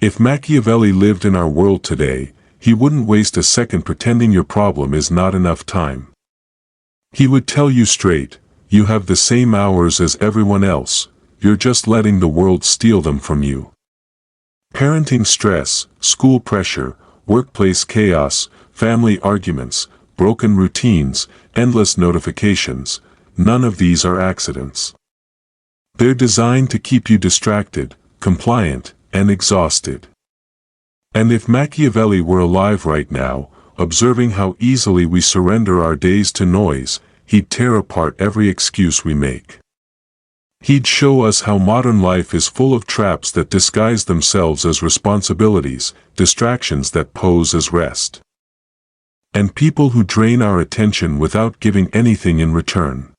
If Machiavelli lived in our world today, he wouldn't waste a second pretending your problem is not enough time. He would tell you straight, you have the same hours as everyone else, you're just letting the world steal them from you. Parenting stress, school pressure, workplace chaos, family arguments, broken routines, endless notifications, none of these are accidents. They're designed to keep you distracted, compliant, and exhausted. And if Machiavelli were alive right now, observing how easily we surrender our days to noise, he'd tear apart every excuse we make. He'd show us how modern life is full of traps that disguise themselves as responsibilities, distractions that pose as rest, and people who drain our attention without giving anything in return.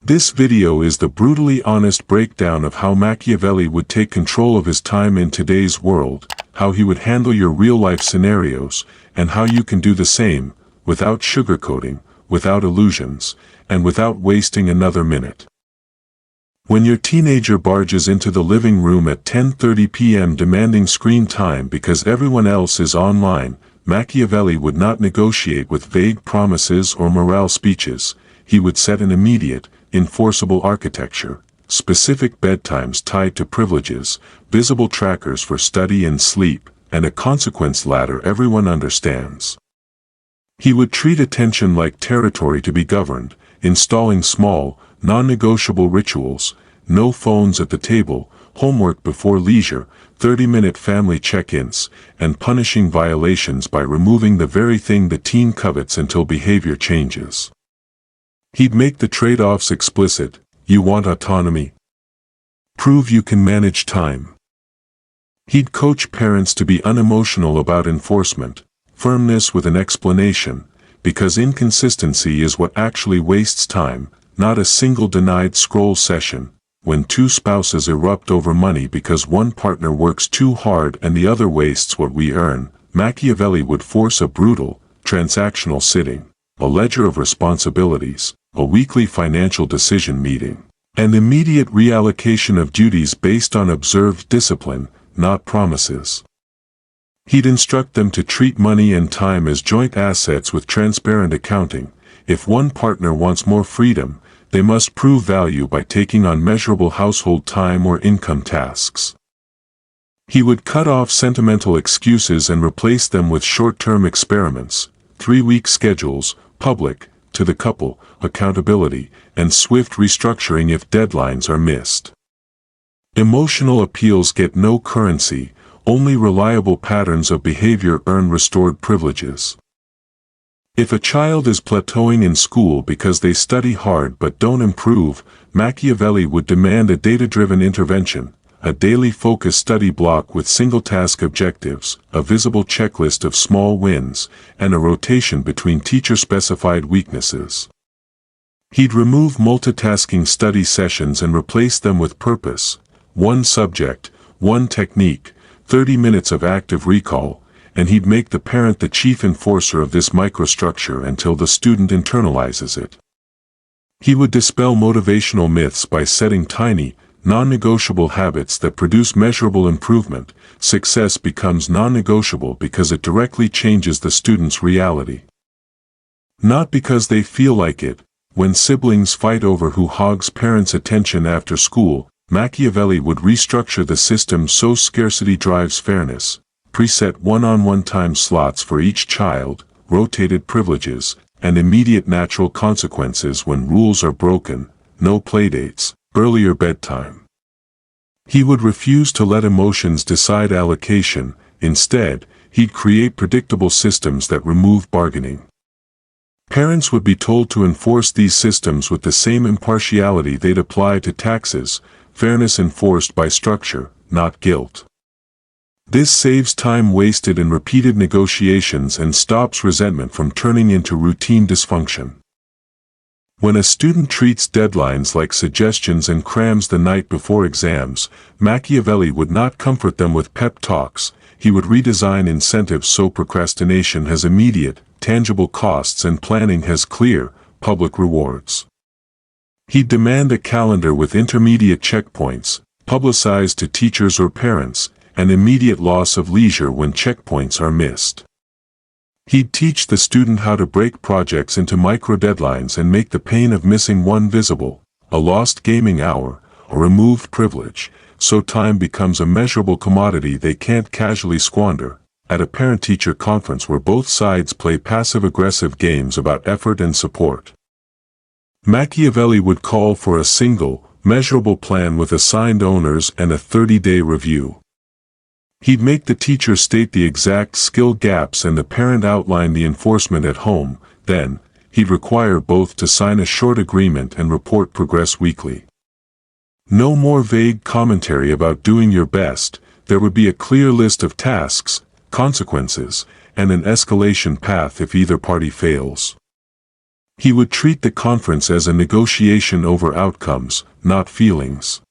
This video is the brutally honest breakdown of how Machiavelli would take control of his time in today's world, how he would handle your real-life scenarios, and how you can do the same, without sugarcoating, without illusions, and without wasting another minute. When your teenager barges into the living room at 10:30 p.m. demanding screen time because everyone else is online, Machiavelli would not negotiate with vague promises or morale speeches. He would set an immediate, enforceable architecture, specific bedtimes tied to privileges, visible trackers for study and sleep, and a consequence ladder everyone understands. He would treat attention like territory to be governed, installing small, non-negotiable rituals, no phones at the table, homework before leisure, 30-minute family check-ins, and punishing violations by removing the very thing the teen covets until behavior changes. He'd make the trade-offs explicit. You want autonomy? Prove you can manage time. He'd coach parents to be unemotional about enforcement, firmness with an explanation, because inconsistency is what actually wastes time, not a single denied scroll session. When two spouses erupt over money because one partner works too hard and the other wastes what we earn, Machiavelli would force a brutal, transactional sitting, a ledger of responsibilities, a weekly financial decision meeting, and immediate reallocation of duties based on observed discipline, not promises. He'd instruct them to treat money and time as joint assets with transparent accounting. If one partner wants more freedom, they must prove value by taking on measurable household time or income tasks. He would cut off sentimental excuses and replace them with short-term experiments, 3-week schedules, public, to the couple, accountability, and swift restructuring if deadlines are missed. Emotional appeals get no currency, only reliable patterns of behavior earn restored privileges. If a child is plateauing in school because they study hard but don't improve, Machiavelli would demand a data-driven intervention, a daily focused study block with single-task objectives, a visible checklist of small wins, and a rotation between teacher-specified weaknesses. He'd remove multitasking study sessions and replace them with purpose, one subject, one technique, 30 minutes of active recall, and he'd make the parent the chief enforcer of this microstructure until the student internalizes it. He would dispel motivational myths by setting tiny, non-negotiable habits that produce measurable improvement. Success becomes non-negotiable because it directly changes the student's reality. Not because they feel like it. When siblings fight over who hogs parents' attention after school, Machiavelli would restructure the system so scarcity drives fairness. Preset one-on-one time slots for each child, rotated privileges, and immediate natural consequences when rules are broken, no playdates, earlier bedtime. He would refuse to let emotions decide allocation. Instead, he'd create predictable systems that remove bargaining. Parents would be told to enforce these systems with the same impartiality they'd apply to taxes, fairness enforced by structure, not guilt. This saves time wasted in repeated negotiations and stops resentment from turning into routine dysfunction. When a student treats deadlines like suggestions and crams the night before exams, Machiavelli would not comfort them with pep talks. He would redesign incentives so procrastination has immediate, tangible costs and planning has clear, public rewards. He'd demand a calendar with intermediate checkpoints, publicized to teachers or parents, and immediate loss of leisure when checkpoints are missed. He'd teach the student how to break projects into micro-deadlines and make the pain of missing one visible, a lost gaming hour, a removed privilege, so time becomes a measurable commodity they can't casually squander. At a parent-teacher conference where both sides play passive-aggressive games about effort and support, Machiavelli would call for a single, measurable plan with assigned owners and a 30-day review. He'd make the teacher state the exact skill gaps and the parent outline the enforcement at home. Then, he'd require both to sign a short agreement and report progress weekly. No more vague commentary about doing your best. There would be a clear list of tasks, consequences, and an escalation path if either party fails. He would treat the conference as a negotiation over outcomes, not feelings.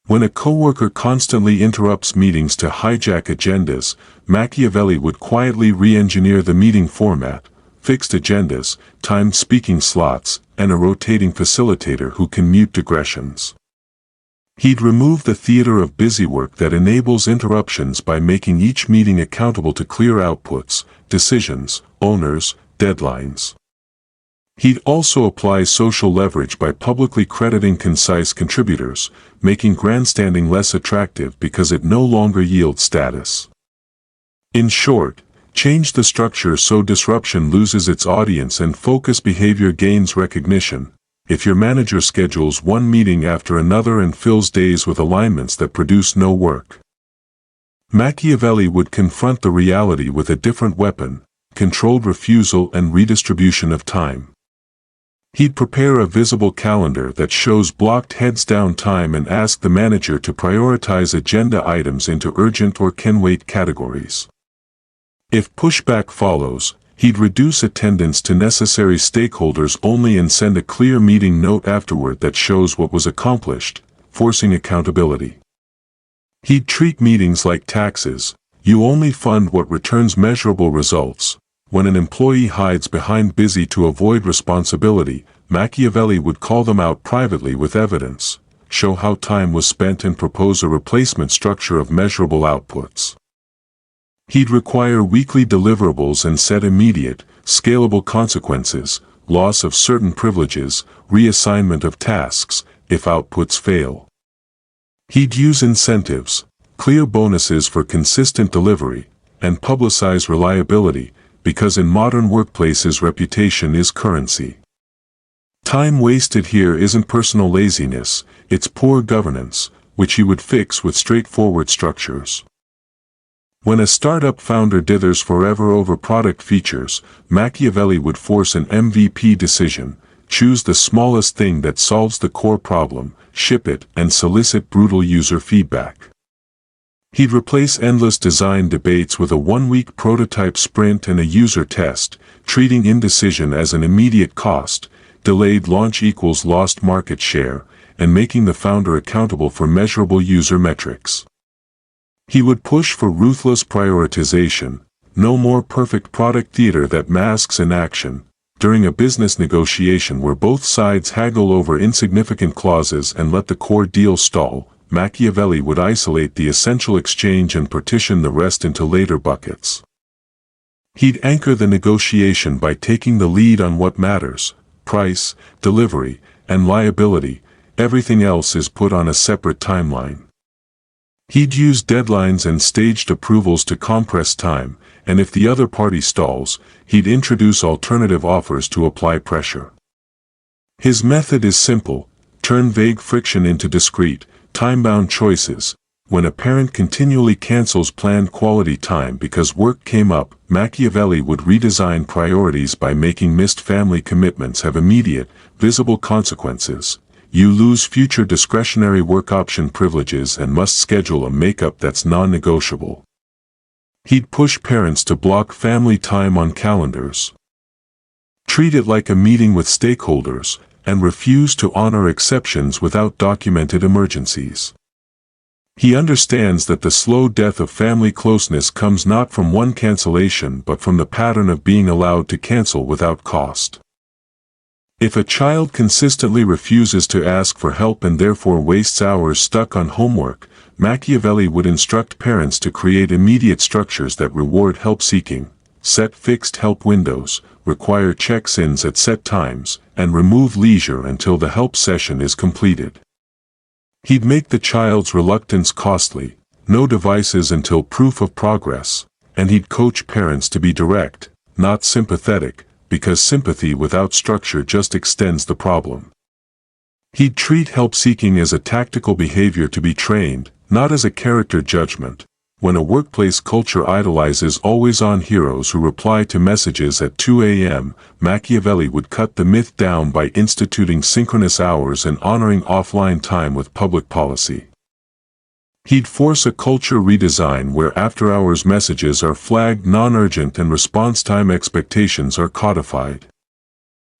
When a coworker constantly interrupts meetings to hijack agendas, Machiavelli would quietly re-engineer the meeting format, fixed agendas, timed speaking slots, and a rotating facilitator who can mute digressions. He'd remove the theater of busywork that enables interruptions by making each meeting accountable to clear outputs, decisions, owners, deadlines. He'd also apply social leverage by publicly crediting concise contributors, making grandstanding less attractive because it no longer yields status. In short, change the structure so disruption loses its audience and focus behavior gains recognition. If your manager schedules one meeting after another and fills days with alignments that produce no work, Machiavelli would confront the reality with a different weapon: controlled refusal and redistribution of time. He'd prepare a visible calendar that shows blocked heads-down time and ask the manager to prioritize agenda items into urgent or can-wait categories. If pushback follows, he'd reduce attendance to necessary stakeholders only and send a clear meeting note afterward that shows what was accomplished, forcing accountability. He'd treat meetings like taxes: you only fund what returns measurable results. When an employee hides behind busy to avoid responsibility, Machiavelli would call them out privately with evidence, show how time was spent and propose a replacement structure of measurable outputs. He'd require weekly deliverables and set immediate, scalable consequences: loss of certain privileges, reassignment of tasks, if outputs fail. He'd use incentives, clear bonuses for consistent delivery, and publicize reliability, because in modern workplaces reputation is currency. Time wasted here isn't personal laziness, it's poor governance, which he would fix with straightforward structures. When a startup founder dithers forever over product features, Machiavelli would force an MVP decision: choose the smallest thing that solves the core problem, ship it, and solicit brutal user feedback. He'd replace endless design debates with a one-week prototype sprint and a user test, treating indecision as an immediate cost, delayed launch equals lost market share, and making the founder accountable for measurable user metrics. He would push for ruthless prioritization: no more perfect product theater that masks inaction. During a business negotiation where both sides haggle over insignificant clauses and let the core deal stall, Machiavelli would isolate the essential exchange and partition the rest into later buckets. He'd anchor the negotiation by taking the lead on what matters: price, delivery, and liability. Everything else is put on a separate timeline. He'd use deadlines and staged approvals to compress time, and if the other party stalls, he'd introduce alternative offers to apply pressure. His method is simple: turn vague friction into discrete, time-bound choices. When a parent continually cancels planned quality time because work came up, Machiavelli would redesign priorities by making missed family commitments have immediate, visible consequences. You lose future discretionary work option privileges and must schedule a makeup that's non-negotiable. He'd push parents to block family time on calendars, treat it like a meeting with stakeholders, and refuse to honor exceptions without documented emergencies. He understands that the slow death of family closeness comes not from one cancellation but from the pattern of being allowed to cancel without cost. If a child consistently refuses to ask for help and therefore wastes hours stuck on homework, Machiavelli would instruct parents to create immediate structures that reward help-seeking, set fixed help windows, require check-ins at set times, and remove leisure until the help session is completed. He'd make the child's reluctance costly, no devices until proof of progress, and he'd coach parents to be direct, not sympathetic, because sympathy without structure just extends the problem. He'd treat help-seeking as a tactical behavior to be trained, not as a character judgment. When a workplace culture idolizes always-on heroes who reply to messages at 2 a.m., Machiavelli would cut the myth down by instituting synchronous hours and honoring offline time with public policy. He'd force a culture redesign where after-hours messages are flagged non-urgent and response time expectations are codified.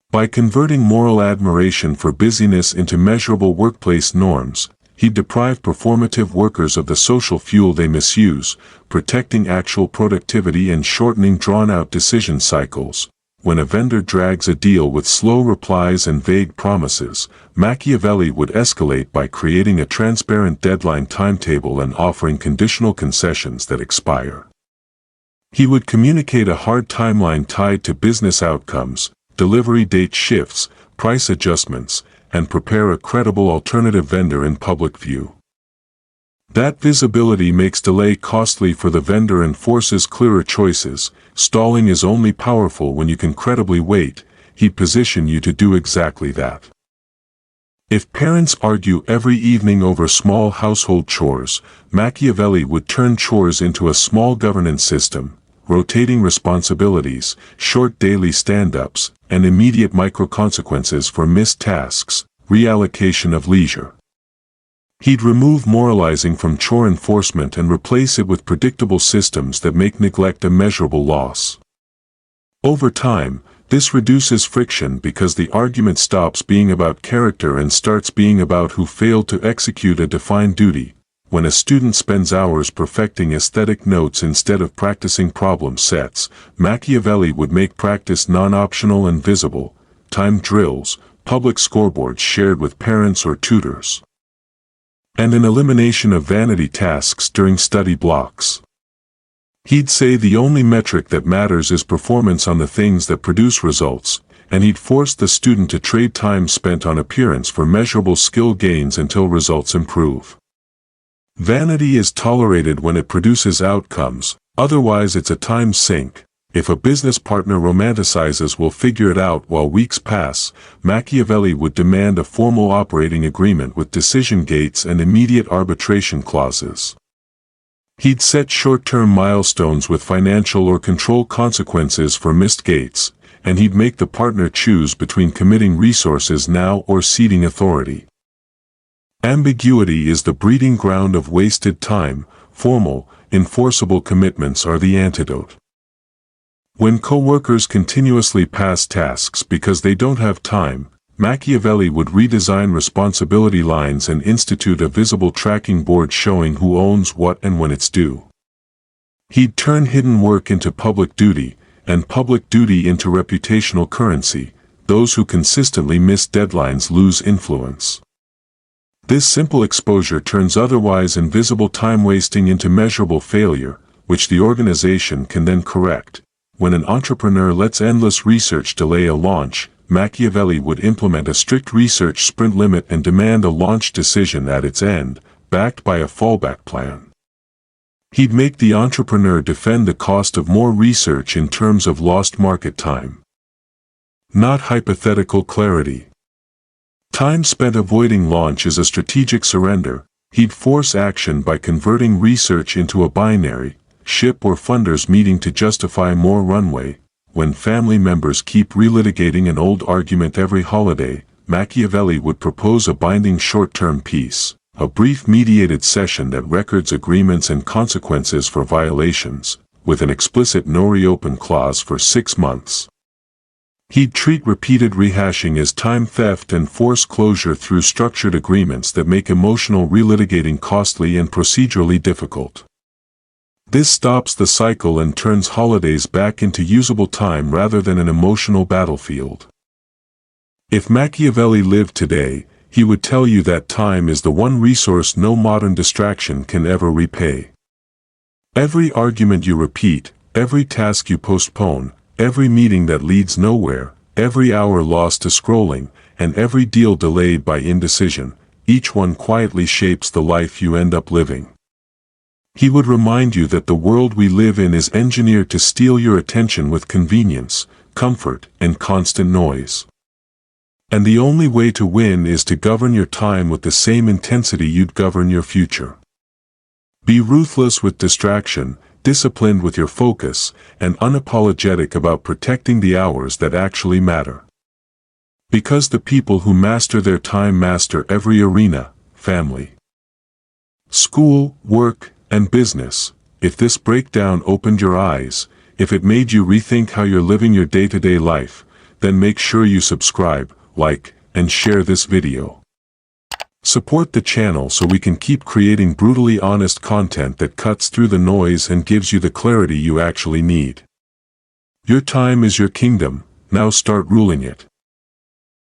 By converting moral admiration for busyness into measurable workplace norms, he'd deprive performative workers of the social fuel they misuse, protecting actual productivity and shortening drawn-out decision cycles. When a vendor drags a deal with slow replies and vague promises, Machiavelli would escalate by creating a transparent deadline timetable and offering conditional concessions that expire. He would communicate a hard timeline tied to business outcomes, delivery date shifts, price adjustments, and prepare a credible alternative vendor in public view. That visibility makes delay costly for the vendor and forces clearer choices. Stalling is only powerful when you can credibly wait. He'd position you to do exactly that. If parents argue every evening over small household chores, Machiavelli would turn chores into a small governance system, rotating responsibilities, short daily stand-ups, and immediate micro-consequences for missed tasks, reallocation of leisure. He'd remove moralizing from chore enforcement and replace it with predictable systems that make neglect a measurable loss. Over time, this reduces friction because the argument stops being about character and starts being about who failed to execute a defined duty. When a student spends hours perfecting aesthetic notes instead of practicing problem sets, Machiavelli would make practice non-optional and visible, timed drills, public scoreboards shared with parents or tutors, and an elimination of vanity tasks during study blocks. He'd say the only metric that matters is performance on the things that produce results, and he'd force the student to trade time spent on appearance for measurable skill gains until results improve. Vanity is tolerated when it produces outcomes, otherwise it's a time sink. If a business partner romanticizes "we'll figure it out" while weeks pass, Machiavelli would demand a formal operating agreement with decision gates and immediate arbitration clauses. He'd set short-term milestones with financial or control consequences for missed gates, and he'd make the partner choose between committing resources now or ceding authority. Ambiguity is the breeding ground of wasted time. Formal, enforceable commitments are the antidote. When coworkers continuously pass tasks because they don't have time, Machiavelli would redesign responsibility lines and institute a visible tracking board showing who owns what and when it's due. He'd turn hidden work into public duty, and public duty into reputational currency. Those who consistently miss deadlines lose influence. This simple exposure turns otherwise invisible time wasting into measurable failure, which the organization can then correct. When an entrepreneur lets endless research delay a launch, Machiavelli would implement a strict research sprint limit and demand a launch decision at its end, backed by a fallback plan. He'd make the entrepreneur defend the cost of more research in terms of lost market time, not hypothetical clarity. Time spent avoiding launch is a strategic surrender. He'd force action by converting research into a binary, ship or funders meeting to justify more runway. When family members keep relitigating an old argument every holiday, Machiavelli would propose a binding short-term peace, a brief mediated session that records agreements and consequences for violations, with an explicit no-reopen clause for 6 months. He'd treat repeated rehashing as time theft and force closure through structured agreements that make emotional relitigating costly and procedurally difficult. This stops the cycle and turns holidays back into usable time rather than an emotional battlefield. If Machiavelli lived today, he would tell you that time is the one resource no modern distraction can ever repay. Every argument you repeat, every task you postpone, every meeting that leads nowhere, every hour lost to scrolling, and every deal delayed by indecision, each one quietly shapes the life you end up living. He would remind you that the world we live in is engineered to steal your attention with convenience, comfort, and constant noise. And the only way to win is to govern your time with the same intensity you'd govern your future. Be ruthless with distraction, disciplined with your focus, and unapologetic about protecting the hours that actually matter. Because the people who master their time master every arena: family, school, work, and business. If this breakdown opened your eyes, if it made you rethink how you're living your day-to-day life, then make sure you subscribe, like, and share this video. Support the channel so we can keep creating brutally honest content that cuts through the noise and gives you the clarity you actually need. Your time is your kingdom, now start ruling it.